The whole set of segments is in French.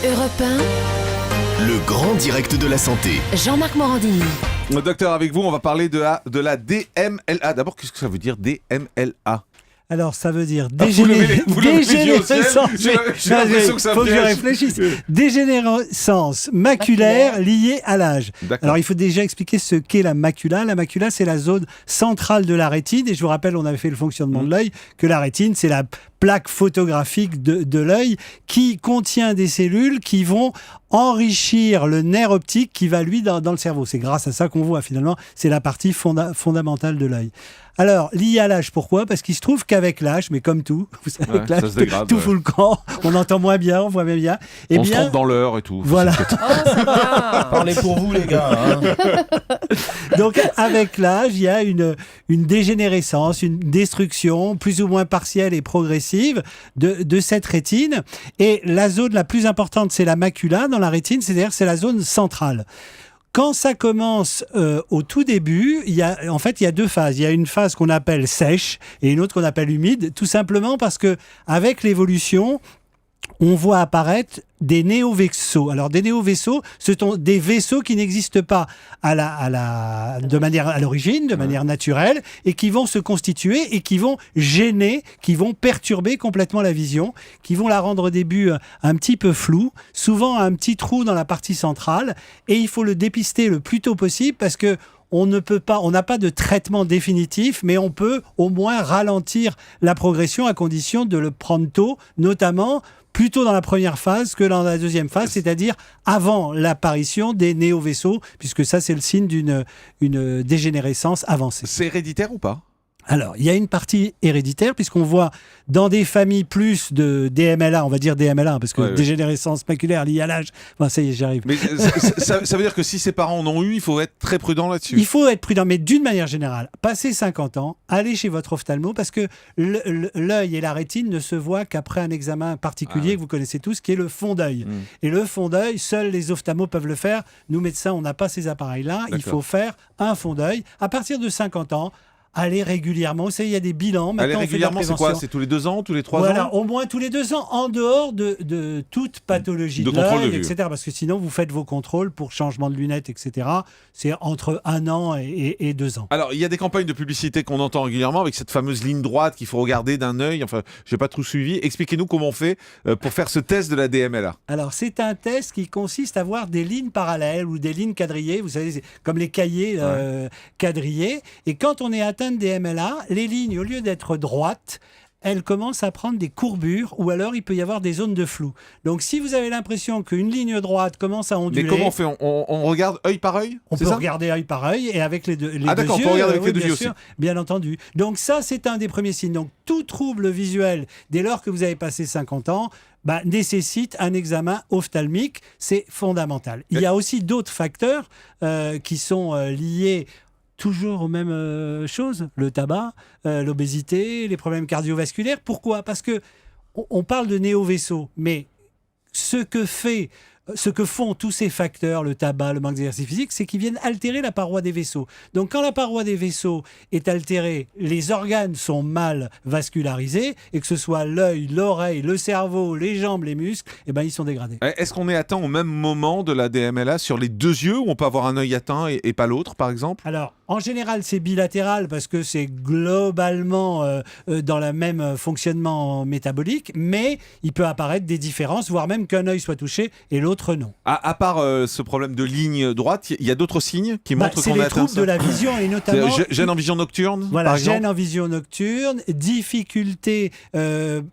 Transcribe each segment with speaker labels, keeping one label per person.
Speaker 1: Europe 1,
Speaker 2: Le grand direct de la santé.
Speaker 1: Jean-Marc Morandini.
Speaker 3: Docteur, avec vous, on va parler de la DMLA. D'abord, qu'est-ce que ça veut dire DMLA?
Speaker 4: Alors, ça veut dire
Speaker 3: vous levez les yeux au ciel.
Speaker 4: dégénérescence.
Speaker 3: J'ai l'impression que ça
Speaker 4: faut que je
Speaker 3: piège.
Speaker 4: réfléchisse. Dégénérescence maculaire liée à l'âge.
Speaker 3: D'accord.
Speaker 4: Alors, il faut déjà expliquer ce qu'est la macula. La macula, c'est la zone centrale de la rétine. Et je vous rappelle, on avait fait le fonctionnement de l'œil, que la rétine, c'est la plaque photographique de l'œil qui contient des cellules qui vont enrichir le nerf optique qui va, lui, dans le cerveau. C'est grâce à ça qu'on voit, finalement. C'est la partie fondamentale de l'œil. Alors, lié à l'âge, pourquoi ? Parce qu'il se trouve qu'avec l'âge, mais comme tout, vous savez, avec
Speaker 3: ça
Speaker 4: l'âge,
Speaker 3: se dégrade,
Speaker 4: tout fout le camp, on entend moins bien, on voit moins bien. Eh
Speaker 3: On se
Speaker 4: bien,
Speaker 3: trompe dans l'heure et tout.
Speaker 4: voilà.
Speaker 5: Parlez pour vous, les gars.
Speaker 4: Donc, avec l'âge, il y a une dégénérescence, une destruction plus ou moins partielle et progressive de cette rétine. Et la zone la plus importante, c'est la macula dans la rétine, c'est-à-dire c'est la zone centrale. Quand ça commence au tout début, il y a deux phases. Il y a une phase qu'on appelle sèche et une autre qu'on appelle humide, tout simplement parce que avec l'évolution, on voit apparaître des néovaisseaux. Alors, des néovaisseaux, ce sont des vaisseaux qui n'existent pas de manière à l'origine, de manière naturelle, et qui vont se constituer et qui vont gêner, qui vont perturber complètement la vision, qui vont la rendre au début un petit peu floue, souvent un petit trou dans la partie centrale, et il faut le dépister le plus tôt possible parce que on n'a pas de traitement définitif, mais on peut au moins ralentir la progression à condition de le prendre tôt, notamment plutôt dans la première phase que dans la deuxième phase, c'est-à-dire avant l'apparition des néovaisseaux, puisque ça, c'est le signe d'une dégénérescence avancée.
Speaker 3: C'est héréditaire ou pas?
Speaker 4: Alors, il y a une partie héréditaire, puisqu'on voit dans des familles plus de DMLA, on va dire DMLA, parce que dégénérescence maculaire liée à l'âge, bon, ça y est, j'y arrive.
Speaker 3: Mais ça veut dire que si ses parents en ont eu, il faut être très prudent là-dessus.
Speaker 4: Il faut être prudent, mais d'une manière générale, passé 50 ans, allez chez votre ophtalmo, parce que l'œil et la rétine ne se voient qu'après un examen particulier que vous connaissez tous, qui est le fond d'œil. Et le fond d'œil, seuls les ophtalmos peuvent le faire. Nous, médecins, on n'a pas ces appareils-là.
Speaker 3: D'accord.
Speaker 4: Il faut faire un fond d'œil. À partir de 50 ans, allez régulièrement. Vous savez, il y a des bilans. Maintenant,
Speaker 3: Aller régulièrement, c'est quoi? C'est tous les 2 ans, tous les 3 ans?
Speaker 4: Au moins tous les 2 ans, en dehors de toute pathologie de
Speaker 3: contrôle de
Speaker 4: l'œil,
Speaker 3: vue.
Speaker 4: etc. Parce que sinon, vous faites vos contrôles pour changement de lunettes, etc. C'est entre 1 an et 2 ans.
Speaker 3: Alors, il y a des campagnes de publicité qu'on entend régulièrement avec cette fameuse ligne droite qu'il faut regarder d'un œil. Enfin, je n'ai pas tout suivi. Expliquez-nous comment on fait pour faire ce test de la DMLA.
Speaker 4: Alors, c'est un test qui consiste à voir des lignes parallèles ou des lignes quadrillées. Vous savez, c'est comme les cahiers quadrillés. Et quand on est atteint de DMLA, les lignes, au lieu d'être droites, elles commencent à prendre des courbures ou alors il peut y avoir des zones de flou. Donc, si vous avez l'impression qu'une ligne droite commence à onduler...
Speaker 3: Mais comment on fait? On regarde œil par œil?
Speaker 4: On peut regarder œil par œil et avec les deux yeux.
Speaker 3: D'accord, on peut regarder avec les deux
Speaker 4: bien
Speaker 3: yeux
Speaker 4: sûr,
Speaker 3: aussi.
Speaker 4: bien entendu. Donc ça, c'est un des premiers signes. Donc tout trouble visuel, dès lors que vous avez passé 50 ans, nécessite un examen ophtalmique. C'est fondamental. Il y a aussi d'autres facteurs qui sont liés toujours aux mêmes choses, le tabac, l'obésité, les problèmes cardiovasculaires. Pourquoi ? Parce que on parle de néovaisseaux, mais ce que font tous ces facteurs, le tabac, le manque d'exercice physique, c'est qu'ils viennent altérer la paroi des vaisseaux. Donc quand la paroi des vaisseaux est altérée, les organes sont mal vascularisés, et que ce soit l'œil, l'oreille, le cerveau, les jambes, les muscles, ils sont dégradés.
Speaker 3: Est-ce qu'on est atteint au même moment de la DMLA sur les 2 yeux, ou on peut avoir un œil atteint et pas l'autre, par exemple?
Speaker 4: Alors, en général, c'est bilatéral parce que c'est globalement dans le même fonctionnement métabolique, mais il peut apparaître des différences, voire même qu'un œil soit touché et l'autre non.
Speaker 3: À part ce problème de ligne droite, il y a d'autres signes qui montrent qu'on est
Speaker 4: c'est les
Speaker 3: atteint
Speaker 4: troubles de la vision et notamment...
Speaker 3: Gêne en vision nocturne,
Speaker 4: Voilà,
Speaker 3: par exemple?
Speaker 4: gêne en vision nocturne, difficulté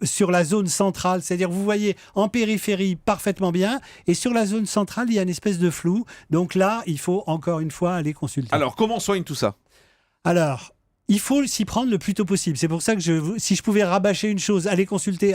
Speaker 4: sur la zone centrale, c'est-à-dire vous voyez en périphérie parfaitement bien, et sur la zone centrale, il y a une espèce de flou. Donc là, il faut encore une fois aller consulter.
Speaker 3: Alors, comment on soigne tout ça?
Speaker 4: Alors, il faut s'y prendre le plus tôt possible. C'est pour ça que si je pouvais rabâcher une chose, allez consulter.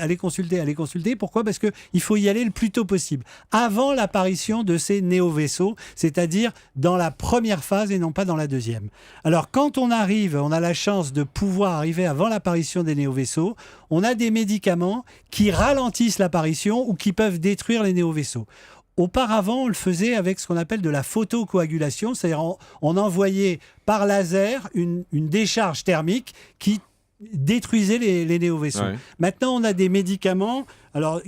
Speaker 4: Pourquoi ? Parce qu'il faut y aller le plus tôt possible, avant l'apparition de ces néovaisseaux, c'est-à-dire dans la première phase et non pas dans la deuxième. Alors, quand on a la chance de pouvoir arriver avant l'apparition des néovaisseaux, on a des médicaments qui ralentissent l'apparition ou qui peuvent détruire les néovaisseaux. Auparavant, on le faisait avec ce qu'on appelle de la photocoagulation, c'est-à-dire on envoyait par laser une décharge thermique qui détruisaient les néovaisseaux.
Speaker 3: Ouais.
Speaker 4: Maintenant, on a des médicaments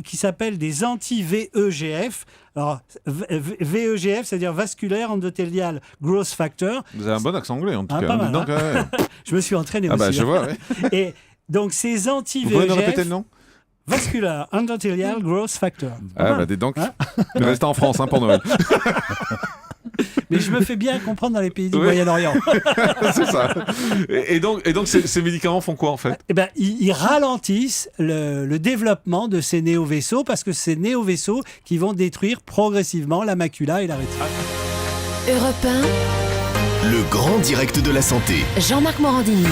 Speaker 4: qui s'appellent des anti-VEGF. Alors, VEGF, c'est-à-dire Vasculaire Endothélial Growth Factor.
Speaker 3: Vous avez un bon accent anglais en tout cas.
Speaker 4: Pas mal,
Speaker 3: Donc,
Speaker 4: Je me suis entraîné
Speaker 3: ah bah
Speaker 4: aussi.
Speaker 3: je vois. Ouais.
Speaker 4: Et donc, ces
Speaker 3: Vous pouvez nous répéter
Speaker 4: anti-VEGF,
Speaker 3: le nom?
Speaker 4: Vascular Endothelial Growth Factor.
Speaker 3: Ah bah dis donc. Il reste en France pour Noël.
Speaker 4: Mais je me fais bien comprendre dans les pays du
Speaker 3: Oui.
Speaker 4: Moyen-Orient.
Speaker 3: C'est ça. Et donc ces médicaments font quoi en fait?
Speaker 4: Eh ben, ils ralentissent le développement de ces néovaisseaux parce que c'est ces néovaisseaux qui vont détruire progressivement la macula et la rétine.
Speaker 1: Europe 1,
Speaker 2: Le grand direct de la santé.
Speaker 1: Jean-Marc Morandini.